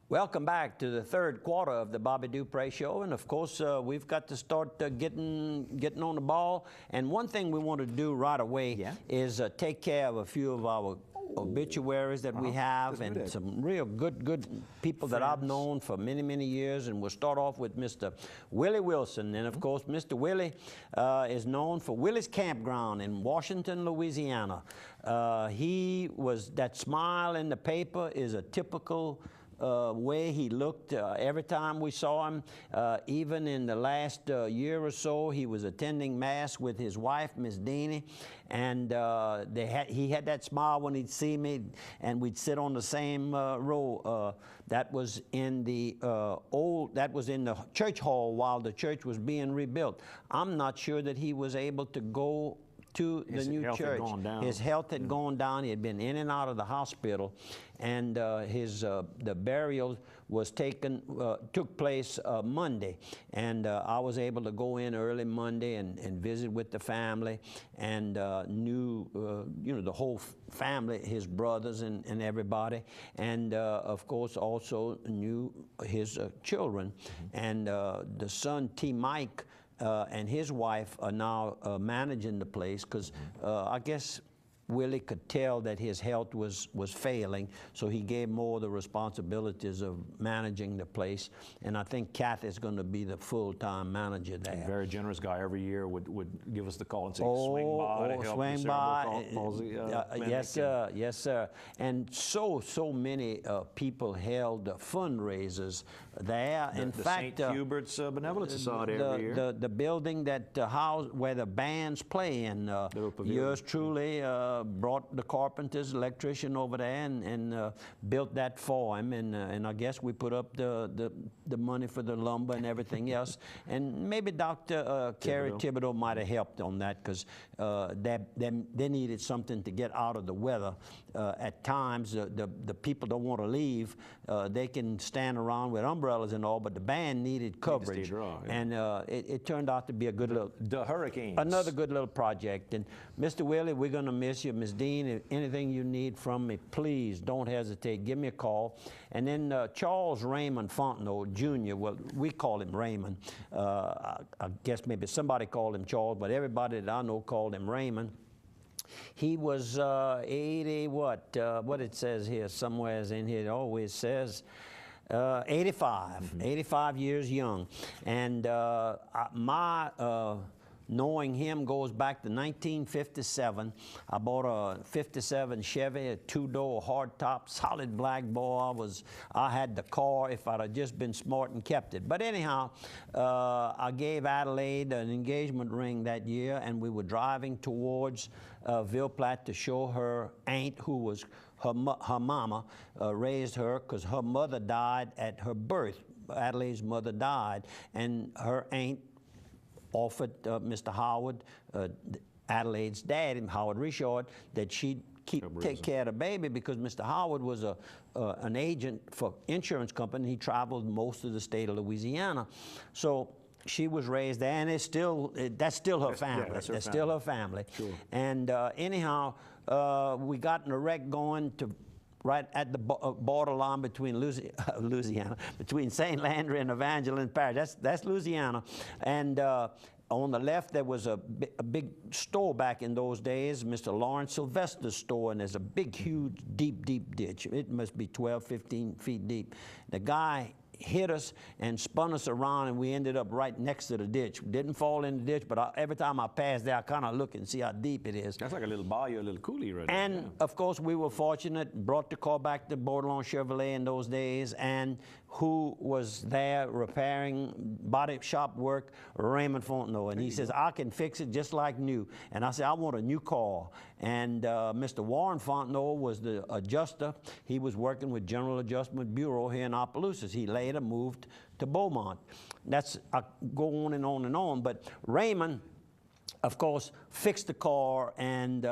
Welcome back to the third quarter of the Bobby Dupre Show, and of course we've got to start getting on the ball. And one thing we want to do right away is take care of a few of our obituaries that we have, and some real good people that I've known for many years. And we'll start off with Mr. Willie Wilson, and of course Mr. Willie is known for Willie's Campground in Washington, Louisiana. He was, that smile in the paper is a typical way he looked every time we saw him. Even in the last year or so, he was attending Mass with his wife, Miss Deanie, and he had that smile when he'd see me, and we'd sit on the same row. That was in the church hall while the church was being rebuilt. I'm not sure that he was able to go to the new church. His health had gone down. He had been in and out of the hospital, and the burial was took place Monday, and I was able to go in early Monday and visit with the family, and knew the whole family, his brothers and everybody, and of course also knew his children, and the son T. Mike and his wife are now managing the place, because I guess Willie could tell that his health was failing, so he gave more of the responsibilities of managing the place. And I think Kathy's going to be the full-time manager there. A very generous guy. Every year would give us the call and say, swing by to help swing by. Yes, sir. Yes, sir. And so many people held fundraisers there. In fact, St. Hubert's Benevolent Society every year. The building that where the bands play in, yours truly brought the carpenters, electrician over there, and built that for him. And I guess we put up the money for the lumber and everything else. And maybe Dr. Carrie Thibodeau might have helped on that, because they needed something to get out of the weather. At times, the people don't want to leave. They can stand around with umbrellas and all, but the band needed coverage. And it turned out to be a good another good little project. And Mr. Willie, we're going to miss you. Ms. Dean, if anything you need from me, please don't hesitate. Give me a call. And then Charles Raymond Fontenot, Jr., well, we call him Raymond. I guess maybe somebody called him Charles, but everybody that I know called him Raymond. He was 80, what it says here, somewhere in here, it always says 85, 85 years young. And knowing him goes back to 1957. I bought a 57 Chevy, a two-door hardtop, solid black boy. I had the car if I'd have just been smart and kept it. But anyhow, I gave Adelaide an engagement ring that year, and we were driving towards Ville Platte to show her aunt, who was her mama, raised her, because her mother died at her birth. Adelaide's mother died, and her aunt offered Mr. Howard, Adelaide's dad, and Howard Richard, that she'd take care of the baby, because Mr. Howard was an agent for insurance company. He traveled most of the state of Louisiana. So she was raised there, and that's still her family. That's still her family. Sure. And anyhow, we got in a wreck going to right at the borderline between Louisiana, between St. Landry and Evangeline Parish. That's Louisiana. And on the left, there was a big store back in those days, Mr. Lawrence Sylvester's store, and there's a big, huge, deep ditch. It must be 12, 15 feet deep. The guy hit us and spun us around, and we ended up right next to the ditch. We didn't fall in the ditch, but every time I pass there, I kind of look and see how deep it is. That's like a little bayou, a little coulee right there. And of course, we were fortunate, brought the car back to Bordelon Chevrolet in those days, and who was there repairing body shop work? Raymond Fontenot. And he says, I can fix it just like new. And I said, I want a new car. And Mr. Warren Fontenot was the adjuster. He was working with General Adjustment Bureau here in Opelousas. He later moved to Beaumont. I go on and on and on. But Raymond, of course, fixed the car, and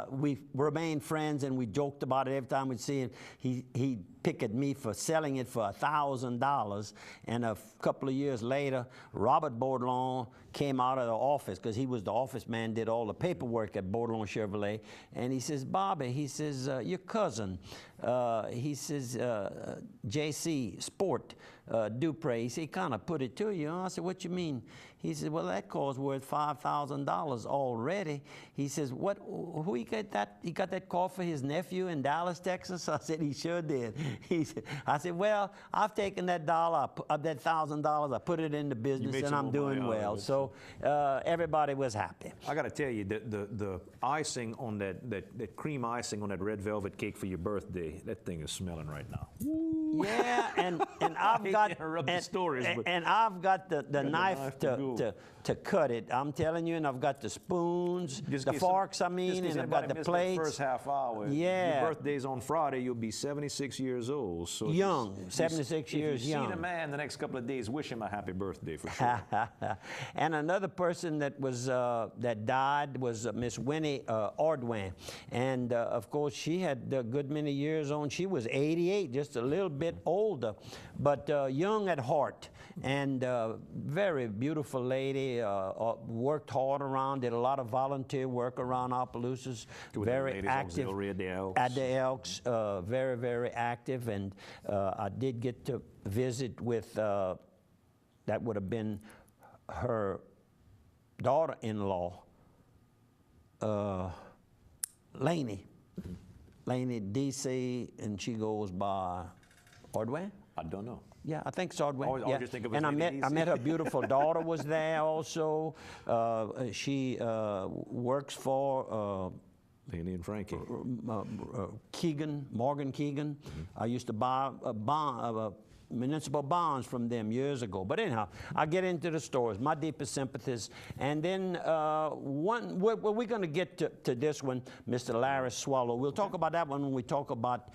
we remained friends, and we joked about it every time we'd see him. He pick at me for selling it for $1,000. And a couple of years later, Robert Baudelaire came out of the office, because he was the office man, did all the paperwork at Baudelaire Chevrolet. And he says, Bobby, he says, your cousin, he says, J.C. Sport, Dupre, he said, he kind of put it to you. I said, what you mean? He said, well, that car's worth $5,000 already. He says, who he got that? He got that car for his nephew in Dallas, Texas? I said, he sure did. I said, well, I've taken that that $1,000, I put it in the business, and I'm doing well. So everybody was happy. I got to tell you, the icing on that cream icing on that red velvet cake for your birthday, that thing is smelling right now. Yeah, and I've got and I've got the knife to cut it. I'm telling you, and I've got the spoons, the forks. I mean, and I've got the plates. First half hour. Yeah. Your birthday's on Friday. You'll be 76 years old. So young, 76 years young. If you see the man the next couple of days, wish him a happy birthday for sure. And another person that was that died was Miss Winnie Ordwin, and of course she had a good many years on. She was 88, just a little bit older, but young at heart, and very beautiful lady. Worked hard around, did a lot of volunteer work around Opelousas. Very active at the Elks. Very, very active, and I did get to visit with. That would have been her daughter-in-law, Laney. Laney, D.C., and she goes by Ordway? I don't know. Yeah, I think it's Ordway. Yeah. Just think of and I met her beautiful daughter was there also. She works for Laney and Frankie. Morgan Keegan. I used to buy municipal bonds from them years ago. But anyhow, I get into the stores, my deepest sympathies. And then we're going to get to this one, Mr. Larry Swallow. We'll talk about that one when we talk about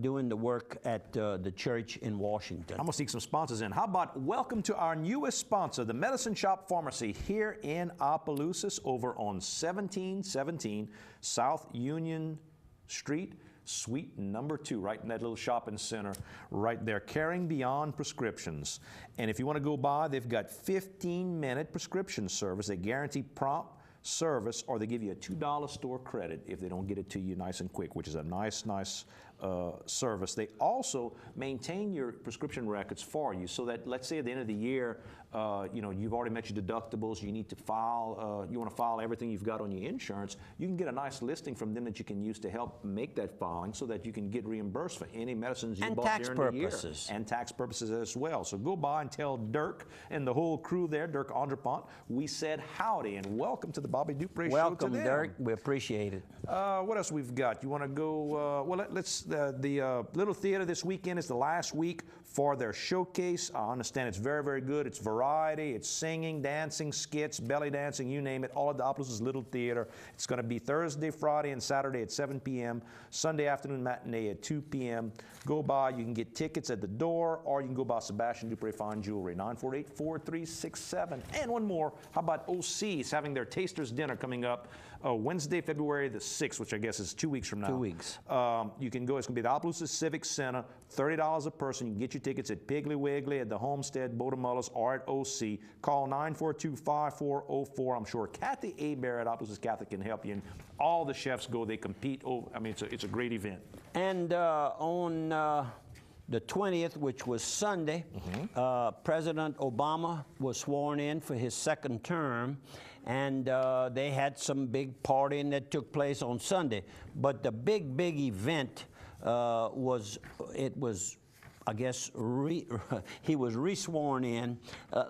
doing the work at the church in Washington. I'm going to seek some sponsors in. How about welcome to our newest sponsor, the Medicine Shop Pharmacy here in Opelousas over on 1717 South Union Street. Suite number 2, right in that little shopping center right there, caring beyond prescriptions. And if you want to go by, they've got 15-minute prescription service. They guarantee prompt service, or they give you a $2 store credit if they don't get it to you nice and quick, which is a nice service. They also maintain your prescription records for you, so that, let's say at the end of the year, you've already met your deductibles, you need to file, you want to file everything you've got on your insurance, you can get a nice listing from them that you can use to help make that filing so that you can get reimbursed for any medicines you bought during the year. And tax purposes as well. So go by and tell Dirk and the whole crew there, Dirk Andrepont, we said howdy and welcome to the Bobby Dupre Show. Welcome, Dirk. We appreciate it. What else we've got? You want to go, the Little Theater this weekend is the last week for their showcase. I understand it's very, very good. It's variety. It's singing, dancing, skits, belly dancing, you name it, all at the Opelousas Little Theater. It's going to be Thursday, Friday, and Saturday at 7 p.m., Sunday afternoon matinee at 2 p.m. Go by. You can get tickets at the door, or you can go by Sebastian Dupre Fine Jewelry, 948-4367. And one more. How about OC's having their Tasters Dinner coming up Wednesday, February the 6th, which I guess is 2 weeks from now. 2 weeks. You can go. It's going to be the Opelousas Civic Center, $30 a person. You can get your tickets at Piggly Wiggly, at the Homestead, Bodemullus, or at OC. Call 942-5404. I'm sure Kathy Abear at Opelousas Catholic can help you. And all the chefs go. They compete. I mean, it's a great event. And on the 20th, which was Sunday, President Obama was sworn in for his second term, and they had some big partying that took place on Sunday. But the big event was, I guess, he was re-sworn in,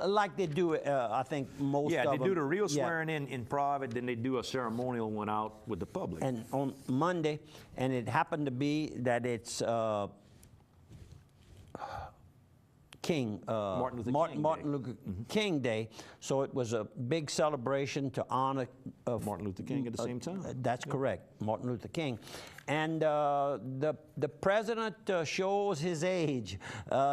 like they do, I think, most of them. Yeah, they do the real swearing in private, then they do a ceremonial one out with the public. And on Monday, and it happened to be that it's Martin Luther King Day, so it was a big celebration to honor Martin Luther King at the same time. That's correct. Martin Luther King. And the president shows his age.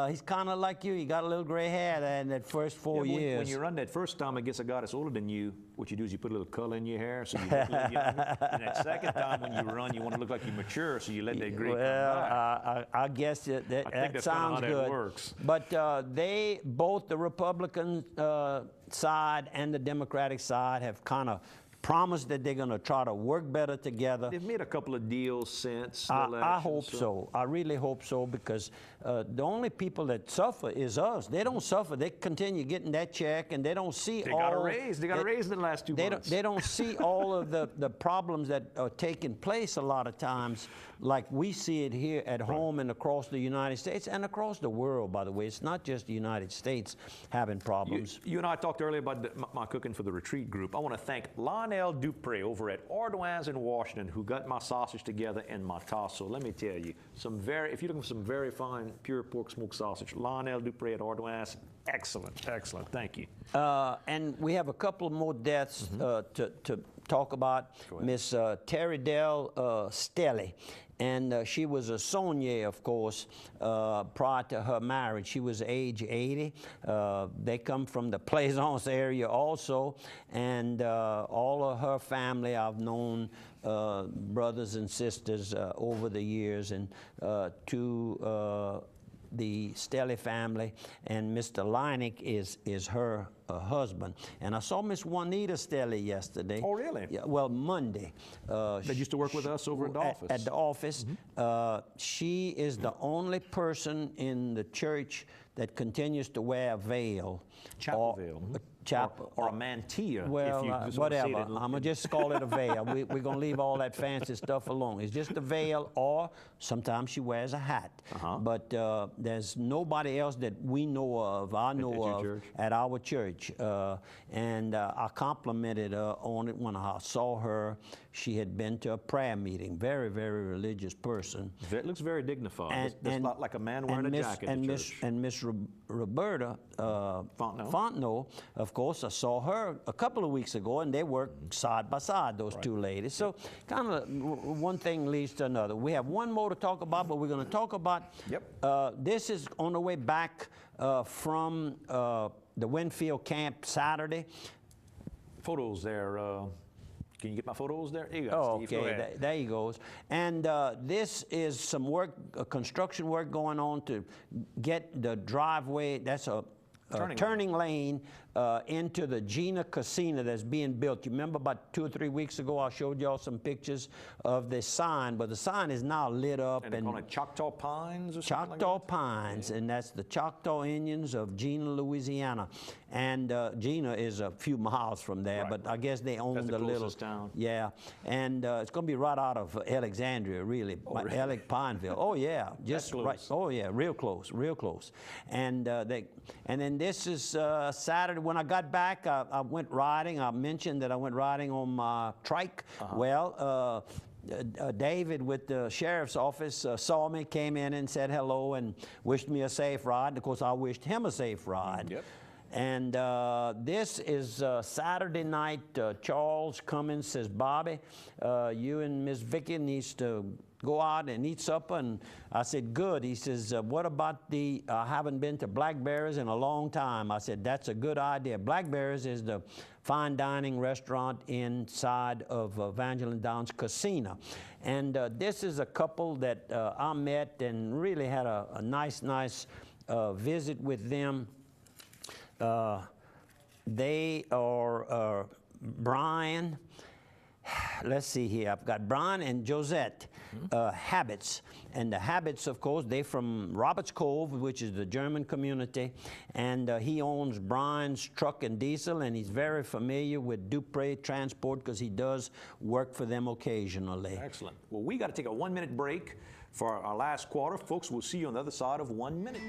He's kind of like you. He got a little gray hair in that first 4 years. When you run that first time against a guy that's older than you, what you do is you put a little color in your hair so you look a little younger. And that second time when you run, you want to look like you're mature, so you let that gray come back. I guess that that's sounds how good. that works. But they, both the Republican side and the Democratic side, have kind of promised that they're going to try to work better together. They've made a couple of deals since the election. I hope so. I really hope so, because the only people that suffer is us. They don't suffer. They continue getting that check, and they don't see They got a raise. They got a raise in the last 2 months. They don't see all of the problems that are taking place a lot of times, like we see it here at home and across the United States and across the world, by the way. It's not just the United States having problems. You and I talked earlier about my cooking for the retreat group. I want to thank Dupre over at Ordwines in Washington, who got my sausage together and my tasso. Let me tell you, if you're looking for some very fine pure pork smoked sausage, Lionel Dupre at Ordwines, excellent, excellent. Thank you. And we have a couple more deaths to talk about. Miss Terry Dell Stelly. And she was a sommelier, of course, prior to her marriage. She was age 80. They come from the Plaisance area also. And all of her family, I've known brothers and sisters over the years. And to the Stelly family, and Mr. Leineck is her husband. And I saw Miss Juanita Stelly yesterday. Oh, really? Yeah, well, Monday. They used to work with us over at the office. At the office. She is the only person in the church that continues to wear a veil. Chapel veil. Or a mantilla. Well, if you just whatever. I'm going to just call it a veil. We're going to leave all that fancy stuff alone. It's just a veil, or sometimes she wears a hat. But there's nobody else that we know of, at our church. And I complimented her on it when I saw her. She had been to a prayer meeting. Very, very religious person. It looks very dignified. It's not like a man wearing a jacket in church. And Miss Roberta Fontenot, of course, I saw her a couple of weeks ago, and they worked side by side, those two ladies. So kind of one thing leads to another. We have one more to talk about, but we're going to talk about, this is on the way back from the Winfield camp Saturday. Photos there. Can you get my photos there? There you go, oh, Steve. okay, there he goes. And this is some work, construction work going on to get the driveway. That's a turning lane into the Gina Casino that's being built. You remember about 2 or 3 weeks ago I showed y'all some pictures of the sign, but the sign is now lit up. And they're calling it Choctaw Pines or something Choctaw like that? Pines, and that's the Choctaw Indians of Gina, Louisiana. And Gina is a few miles from there, but I guess they own the little town. Yeah, and it's going to be right out of Alexandria, really. Alec Pineville. Oh yeah, just right. Oh yeah, real close, real close. And then this is Saturday. When I got back, I went riding. I mentioned that I went riding on my trike. Well, David with the sheriff's office saw me, came in and said hello and wished me a safe ride. And of course, I wished him a safe ride. Yep. And this is Saturday night. Charles Cummins says, Bobby, you and Miss Vicky needs to go out and eat supper. And I said, good. He says, what about I haven't been to Blackberries in a long time. I said, that's a good idea. Blackberries is the fine dining restaurant inside of Evangeline Downs Casino. And this is a couple that I met and really had a nice visit with them. They are Brian. Let's see here. I've got Brian and Josette Habits. And the Habits, of course, they're from Roberts Cove, which is the German community. And he owns Brian's Truck and Diesel, and he's very familiar with Dupre Transport because he does work for them occasionally. Excellent. Well, we got to take a 1-minute break for our last quarter. Folks, we'll see you on the other side of 1 minute.